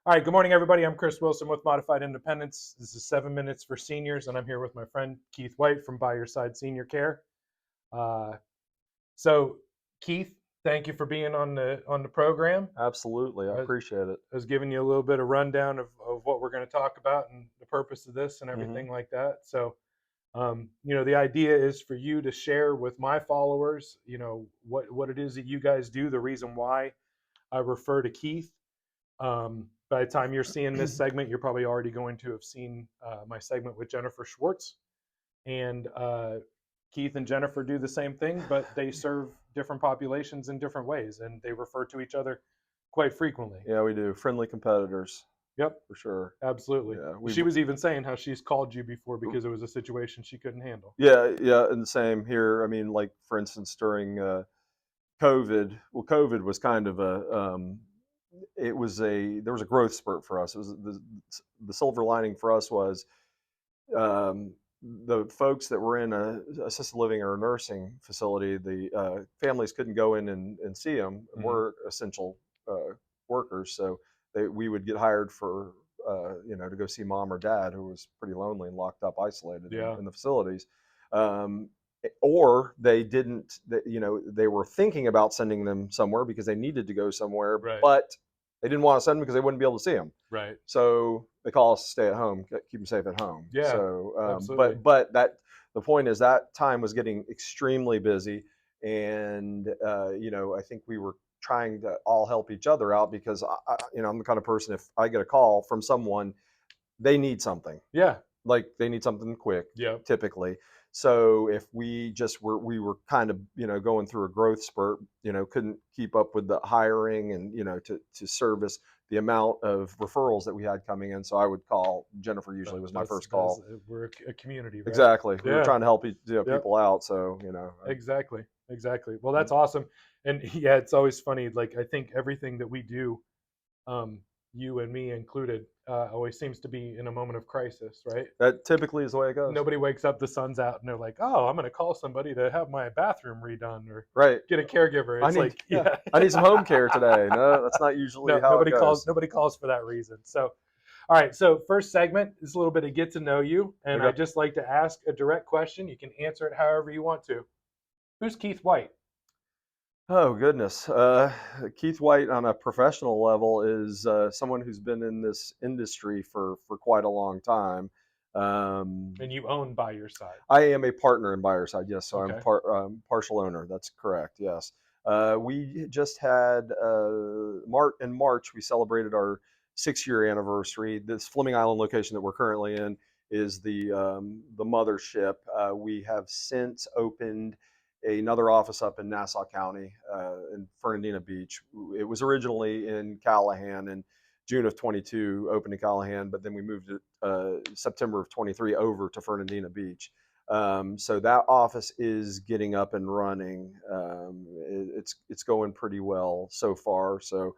All right, good morning, everybody. I'm Chris Wilson with Modified Independence. This is 7 Minutes for Seniors, and I'm here with my friend Keith White from By Your Side Senior Care. Uh, so, Keith, thank you for being on the program. Absolutely. I I appreciate it. was giving you a little bit of rundown of what we're going to talk about and the purpose of this and hmm everything like that. So, the idea is for you to share with my followers, what it is that you guys do, the reason why I refer to Keith. By the time you're seeing this segment, you're probably already going to have seen my segment with Jennifer Schwartz. And Keith and Jennifer do the same thing, but they serve different populations in different ways, and they refer to each other quite frequently. Yeah, we do. Friendly competitors Yep, for sure. absolutely. Yeah, She was even saying how she's called you before because it was a situation she couldn't handle. yeah, and the same here. I mean, like for instance, during COVID. Well, COVID was kind of there was a growth spurt for us. It was the silver lining for us was um, the folks that were in a assisted living or a nursing facility, the families couldn't go in and see them. Mm-hmm. We're essential workers, so we would get hired for to go see mom or dad who was pretty lonely and locked up, isolated Yeah, in the facilities. Um, or they didn't, they were thinking about sending them somewhere because they needed to go somewhere, right, but they didn't want to send them because they wouldn't be able to see them. right. So they call us to stay at home, keep them safe at home. Yeah, So, absolutely. but that the point is that time was getting extremely busy, and I think we were trying to all help each other out because I'm the kind of person, if I get a call from someone, they need something, Yeah, like they need something quick, yeah, typically. So if we were kind of going through a growth spurt, couldn't keep up with the hiring and to service the amount of referrals that we had coming in. So I would call Jennifer. Usually was my first that's call. we're a community, right? Exactly. We were Yeah, trying to help yep. people out. So Exactly. Exactly. Well, that's awesome. And yeah, it's always funny. Like I think everything that we do, um, you and me included, always seems to be in a moment of crisis, right? that typically is the way it goes. Nobody wakes up, the sun's out, and they're like, "Oh, I'm going to call somebody to have my bathroom redone or Right. get a caregiver." It's like, Yeah. yeah, I need some home care today. No, that's not usually no, how it nobody calls. goes. Nobody calls for that reason. So, all right. So, first segment is a little bit of get to know you, and I Okay. just like to ask a direct question. You can answer it however you want to. Who's Keith White? Oh goodness, Keith White on a professional level is someone who's been in this industry for quite a long time. Um, And you own By Your Side. I am a partner in Buyer Side, yes, so I'm Okay. partial owner. That's correct. Yes, we just had in March we celebrated our 6-year anniversary. This Fleming Island location that we're currently in is the mothership. We have since opened another office up in Nassau County, in Fernandina Beach. It was originally in Callahan in June of 22, opened in Callahan, but then we moved it September of 23 over to Fernandina Beach. So that office is getting up and running. It's going pretty well so far. So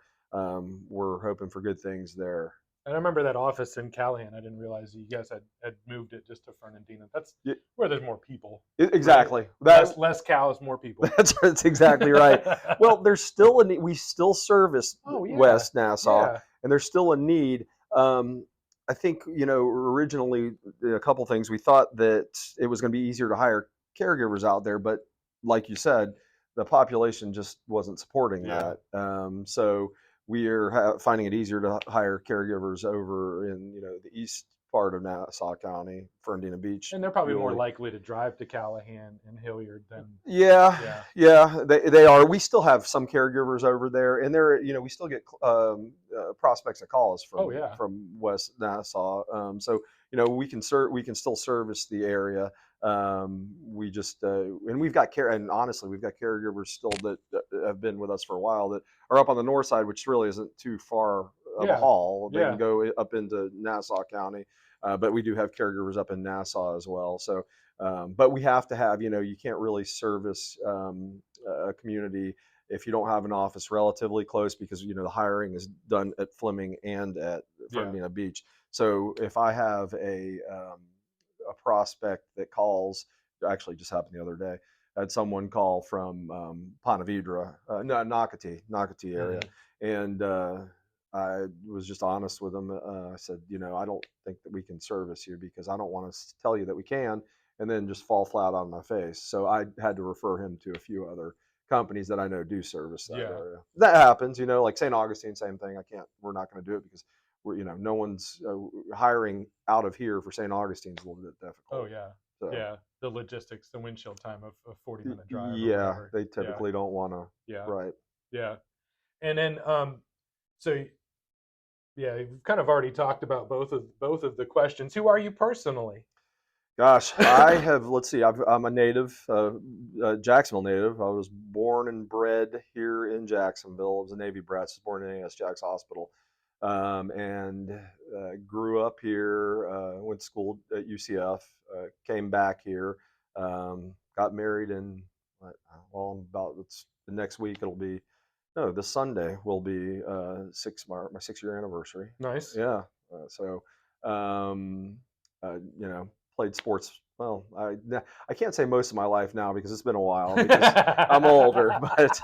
we're hoping for good things there. And I remember that office in Callahan. I didn't realize you guys had moved it just to Fernandina. That's Yeah, where there's more people, right? exactly. Less cows, more people. That's exactly right. Well, there's still a need. We still service Oh yeah, West Nassau, yeah, and there's still a need. I think originally a couple things. We thought that it was going to be easier to hire caregivers out there, but like you said, the population just wasn't supporting yeah. that. So we are finding it easier to hire caregivers over in the east part of Nassau County, Fernandina Beach, And they're probably more really. likely to drive to Callahan and Hilliard than Yeah, yeah, yeah, they are. We still have some caregivers over there, and we still get prospects that call us oh yeah, from West Nassau. So we can still service the area. We just and we've got care, and honestly, we've got caregivers still that have been with us for a while that are up on the north side, which really isn't too far of a yeah, haul. They can yeah, go up into Nassau County, but we do have caregivers up in Nassau as well. So but we have to have, you can't really service a community if you don't have an office relatively close because, the hiring is done at Fleming and at yeah, Fernandina Beach. So if I have a prospect that calls, actually just happened the other day, I had someone call from Ponte Vedra, no, Nocatee area. hmm And I was just honest with him. I said, I don't think that we can service you because I don't want to tell you that we can and then just fall flat on my face. So I had to refer him to a few other companies that I know do service that Yeah. area. That happens, like St. Augustine, same thing. We're not going to do it because no one's hiring out of here for St. Augustine is a little bit Oh difficult. yeah. So Yeah. The logistics, the windshield time of a 40-minute drive or yeah, whatever. they Yeah. typically don't want to. Yeah. Right. Yeah. And then so yeah, you've kind of already talked about both of the questions. Who are you personally? Gosh, I have. Let's see. I'm a native, Jacksonville native. I was born and bred here in Jacksonville. I was a Navy brat. I was born in A.S. Jax Hospital, and grew up here. Went to school at UCF. Came back here. Got married in. Well, about it's the next week. It'll be no. This Sunday will be my 6 year anniversary. Nice. Yeah. So. Um, Played sports. Well, I can't say most of my life now because it's been a while because I'm older. But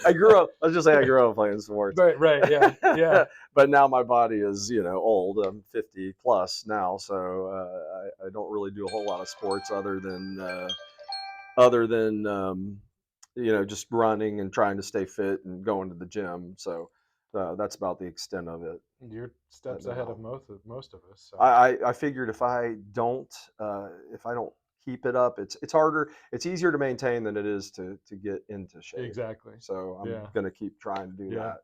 I grew up. Let's just say I grew up playing sports. Right. Yeah. Yeah. But now my body is old. I'm 50 plus now, so I don't really do a whole lot of sports other than just running and trying to stay fit and going to the gym. So that's about the extent of it. You're steps ahead of Now. most of us. So. I figured if I don't keep it up, it's harder. It's easier to maintain than it is to get into shape. Exactly. So I'm Yeah. gonna keep trying to do Yeah. that.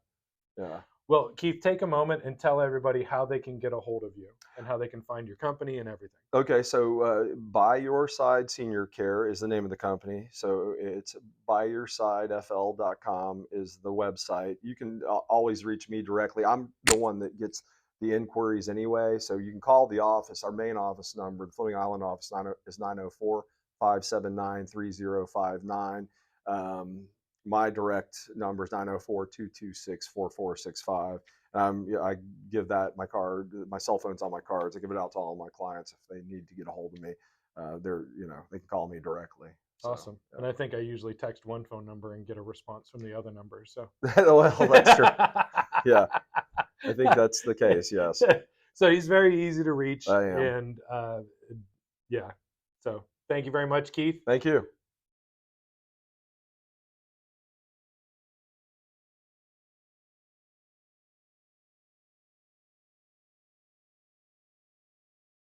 Yeah. Well, Keith, take a moment and tell everybody how they can get a hold of you and how they can find your company and everything. Okay, so By Your Side Senior Care is the name of the company. So it's byyyoursidefl.com is the website. You can always reach me directly. I'm the one that gets the inquiries anyway. So you can call the office. Our main office number, the Fleming Island office, is 904-579-3059. My direct number is 904-226-4465. I give that my cell phone's on my cards. I give it out to all my clients if they need to get a hold of me. They can call me directly. So, Awesome. yeah. And I think I usually text one phone number and get a response from the other number. So Well, that's true. Yeah, I think that's the case. Yes, So he's very easy to reach. I am. And yeah. So thank you very much, Keith. Thank you.